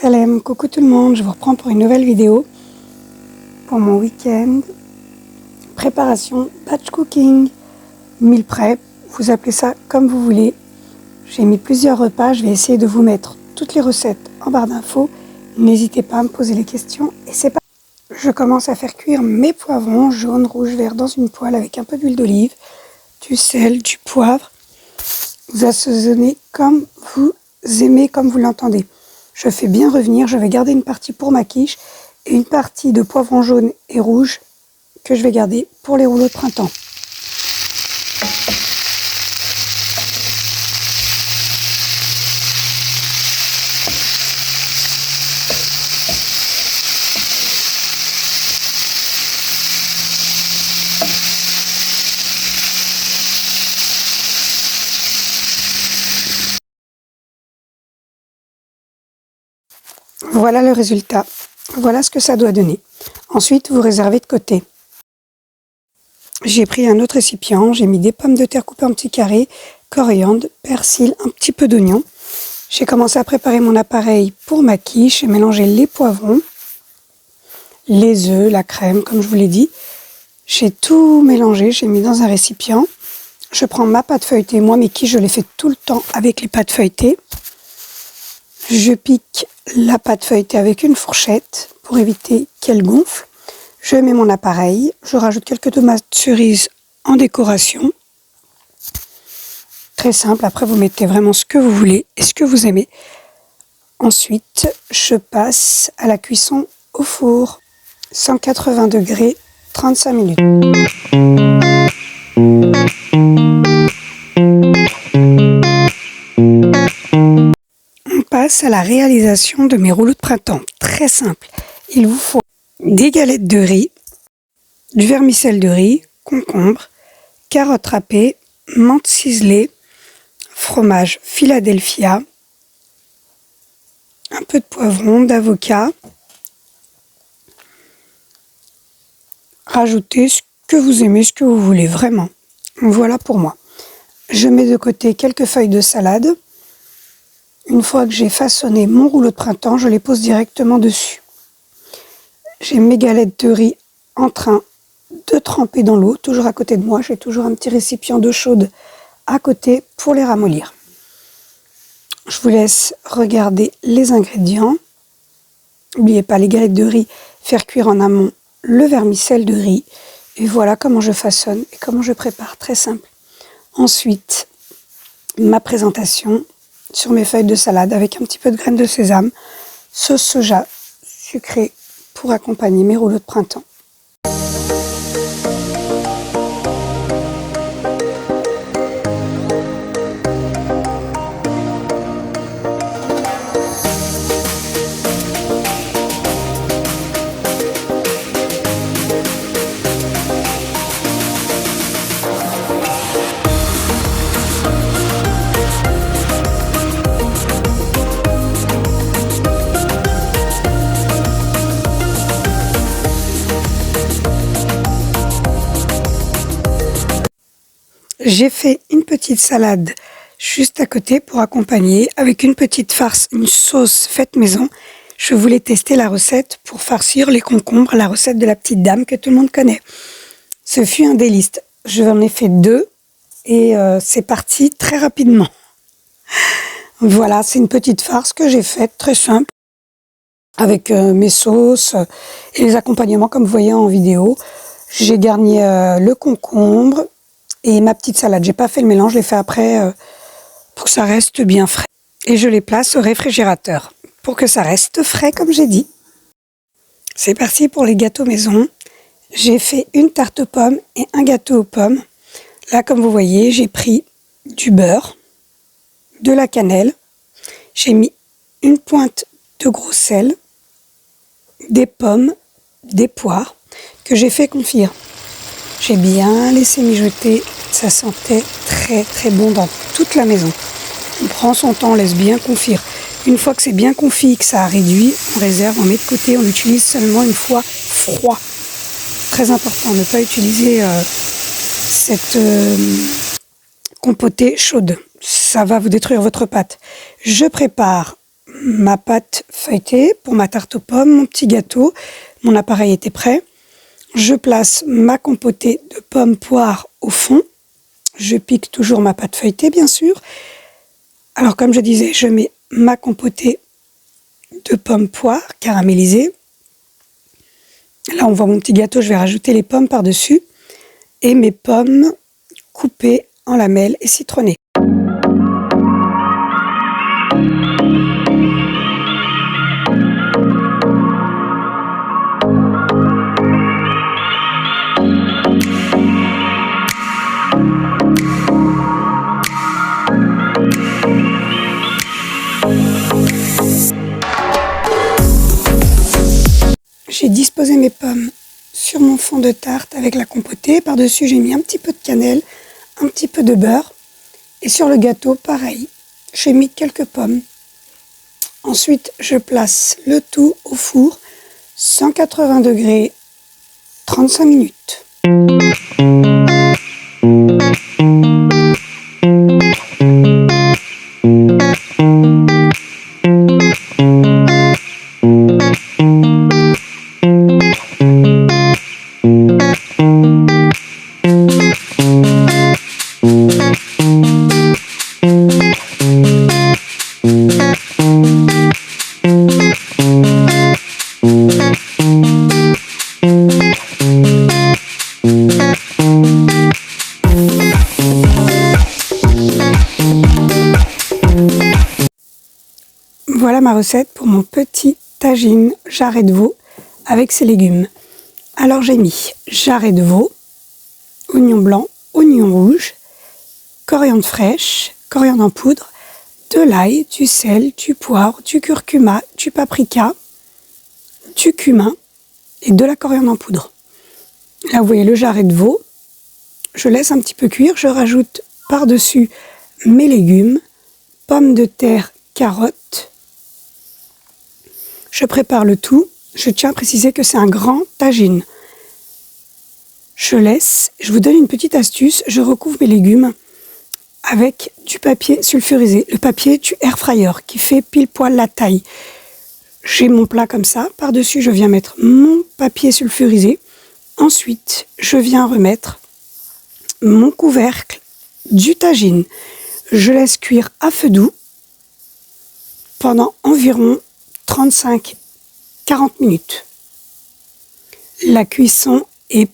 Salam, coucou tout le monde, je vous reprends pour une nouvelle vidéo pour mon week-end. Préparation, batch cooking, meal prep, vous appelez ça comme vous voulez. J'ai mis plusieurs repas, je vais essayer de vous mettre toutes les recettes en barre d'infos. N'hésitez pas à me poser les questions et c'est parti. Je commence à faire cuire mes poivrons jaune, rouge, vert dans une poêle avec un peu d'huile d'olive, du sel, du poivre. Vous assaisonnez comme vous aimez, comme vous l'entendez. Je fais bien revenir, je vais garder une partie pour ma quiche et une partie de poivrons jaunes et rouges que je vais garder pour les rouleaux de printemps. Voilà le résultat. Voilà ce que ça doit donner. Ensuite, vous réservez de côté. J'ai pris un autre récipient, j'ai mis des pommes de terre coupées en petits carrés, coriandre, persil, un petit peu d'oignon. J'ai commencé à préparer mon appareil pour ma quiche. J'ai mélangé les poivrons, les œufs, la crème, comme je vous l'ai dit. J'ai tout mélangé, j'ai mis dans un récipient. Je prends ma pâte feuilletée. Moi, mes quiches, je les fais tout le temps avec les pâtes feuilletées. Je pique la pâte feuilletée avec une fourchette pour éviter qu'elle gonfle. Je mets mon appareil, je rajoute quelques tomates cerises en décoration. Très simple, après vous mettez vraiment ce que vous voulez et ce que vous aimez. Ensuite, je passe à la cuisson au four, 180 degrés, 35 minutes. On passe à la réalisation de mes rouleaux de printemps. Très simple, il vous faut des galettes de riz, du vermicelle de riz, concombre, carottes râpées, menthe ciselée, fromage Philadelphia, un peu de poivron, d'avocat. Rajoutez ce que vous aimez, ce que vous voulez, vraiment. Voilà pour moi. Je mets de côté quelques feuilles de salade. Une fois que j'ai façonné mon rouleau de printemps, je les pose directement dessus. J'ai mes galettes de riz en train de tremper dans l'eau, toujours à côté de moi. J'ai toujours un petit récipient d'eau chaude à côté pour les ramollir. Je vous laisse regarder les ingrédients. N'oubliez pas les galettes de riz, faire cuire en amont le vermicelle de riz. Et voilà comment je façonne et comment je prépare, très simple. Ensuite, ma présentation sur mes feuilles de salade avec un petit peu de graines de sésame, sauce soja sucrée pour accompagner mes rouleaux de printemps. J'ai fait une petite salade juste à côté pour accompagner avec une petite farce, une sauce faite maison. Je voulais tester la recette pour farcir les concombres, la recette de la petite dame que tout le monde connaît. Ce fut un délice. J'en ai fait 2 et c'est parti très rapidement. Voilà, c'est une petite farce que j'ai faite, très simple, avec mes sauces et les accompagnements comme vous voyez en vidéo. J'ai garni le concombre et ma petite salade. J'ai pas fait le mélange, je l'ai fait après pour que ça reste bien frais. Et je les place au réfrigérateur pour que ça reste frais comme j'ai dit. C'est parti pour les gâteaux maison. J'ai fait une tarte aux pommes et un gâteau aux pommes. Là, comme vous voyez, j'ai pris du beurre, de la cannelle. J'ai mis une pointe de gros sel, des pommes, des poires que j'ai fait confire. J'ai bien laissé mijoter, ça sentait très très bon dans toute la maison. On prend son temps, on laisse bien confire. Une fois que c'est bien confit, que ça a réduit, on réserve, on met de côté, on l'utilise seulement une fois froid. Très important, ne pas utiliser cette compotée chaude. Ça va vous détruire votre pâte. Je prépare ma pâte feuilletée pour ma tarte aux pommes, mon petit gâteau. Mon appareil était prêt. Je place ma compotée de pommes poires au fond. Je pique toujours ma pâte feuilletée, bien sûr. Alors, comme je disais, je mets ma compotée de pommes poires caramélisées. Là, on voit mon petit gâteau, je vais rajouter les pommes par-dessus. Et mes pommes coupées en lamelles et citronnées. J'ai disposé mes pommes sur mon fond de tarte avec la compotée. Par-dessus, j'ai mis un petit peu de cannelle, un petit peu de beurre. Et sur le gâteau, pareil, j'ai mis quelques pommes. Ensuite, je place le tout au four, 180 degrés, 35 minutes. Voilà ma recette pour mon petit tagine jarret de veau avec ses légumes. Alors j'ai mis jarret de veau, oignon blanc, oignon rouge, coriandre fraîche, coriandre en poudre, de l'ail, du sel, du poivre, du curcuma, du paprika, du cumin et de la coriandre en poudre. Là vous voyez le jarret de veau, je laisse un petit peu cuire, je rajoute par-dessus mes légumes, pommes de terre, carottes. Je prépare le tout. Je tiens à préciser que c'est un grand tagine. Je laisse, je vous donne une petite astuce, je recouvre mes légumes avec du papier sulfurisé, le papier du air fryer qui fait pile poil la taille. J'ai mon plat comme ça, par-dessus je viens mettre mon papier sulfurisé. Ensuite, je viens remettre mon couvercle du tagine. Je laisse cuire à feu doux pendant environ 35-40 minutes. La cuisson est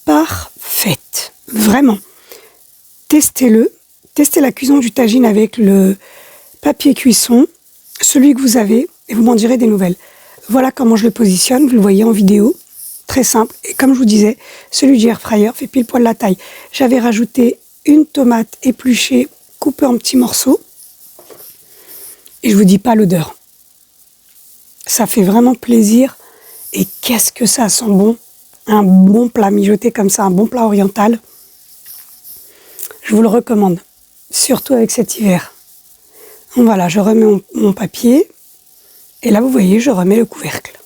parfaite, vraiment. Testez-le, testez la cuisson du tagine avec le papier cuisson, celui que vous avez, et vous m'en direz des nouvelles. Voilà comment je le positionne, vous le voyez en vidéo, très simple. Et comme je vous disais, celui du air fryer fait pile poil la taille. J'avais rajouté une tomate épluchée, coupée en petits morceaux, et je vous dis pas l'odeur. Ça fait vraiment plaisir et qu'est-ce que ça sent bon. Un bon plat mijoté comme ça, un bon plat oriental. Je vous le recommande, surtout avec cet hiver. Donc voilà, je remets mon papier et là vous voyez, je remets le couvercle.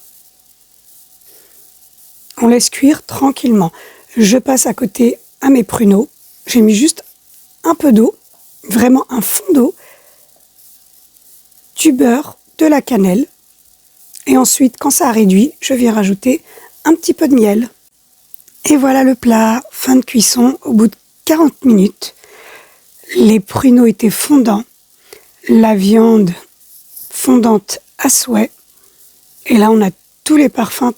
On laisse cuire tranquillement. Je passe à côté à mes pruneaux. J'ai mis juste un peu d'eau, vraiment un fond d'eau, du beurre, de la cannelle. Et ensuite, quand ça a réduit, je viens rajouter un petit peu de miel. Et voilà le plat, fin de cuisson au bout de 40 minutes. Les pruneaux étaient fondants, la viande fondante à souhait. Et là, on a tous les parfums.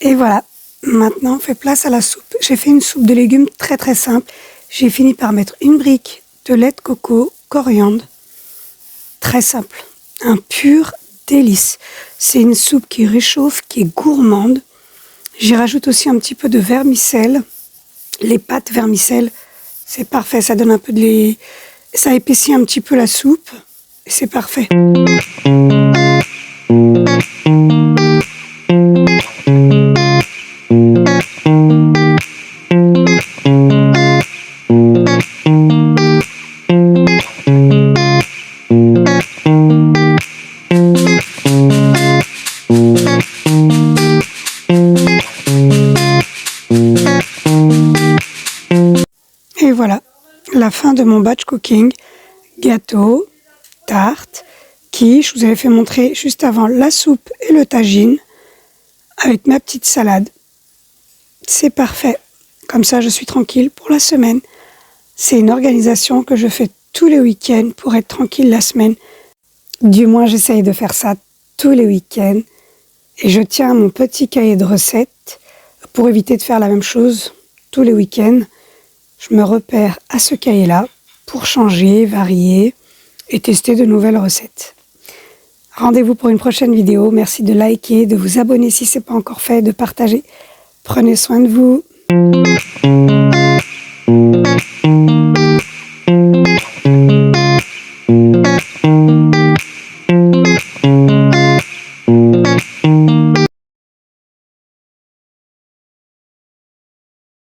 Et voilà, maintenant on fait place à la soupe. J'ai fait une soupe de légumes très très simple. J'ai fini par mettre une brique de lait de coco, coriandre. Très simple. un pur délice. C'est une soupe qui réchauffe, qui est gourmande. J'y rajoute aussi un petit peu de vermicelle. Les pâtes vermicelle, c'est parfait. Ça donne un peu ça épaissit un petit peu la soupe. Et c'est parfait. Et voilà, la fin de mon batch cooking. Gâteau, tarte, quiche. Je vous avais fait montrer juste avant la soupe et le tagine avec ma petite salade. C'est parfait. Comme ça, je suis tranquille pour la semaine. C'est une organisation que je fais tous les week-ends pour être tranquille la semaine. Du moins, j'essaye de faire ça tous les week-ends. Et je tiens mon petit cahier de recettes pour éviter de faire la même chose tous les week-ends. Je me repère à ce cahier-là pour changer, varier et tester de nouvelles recettes. Rendez-vous pour une prochaine vidéo. Merci de liker, de vous abonner si ce n'est pas encore fait, de partager. Prenez soin de vous.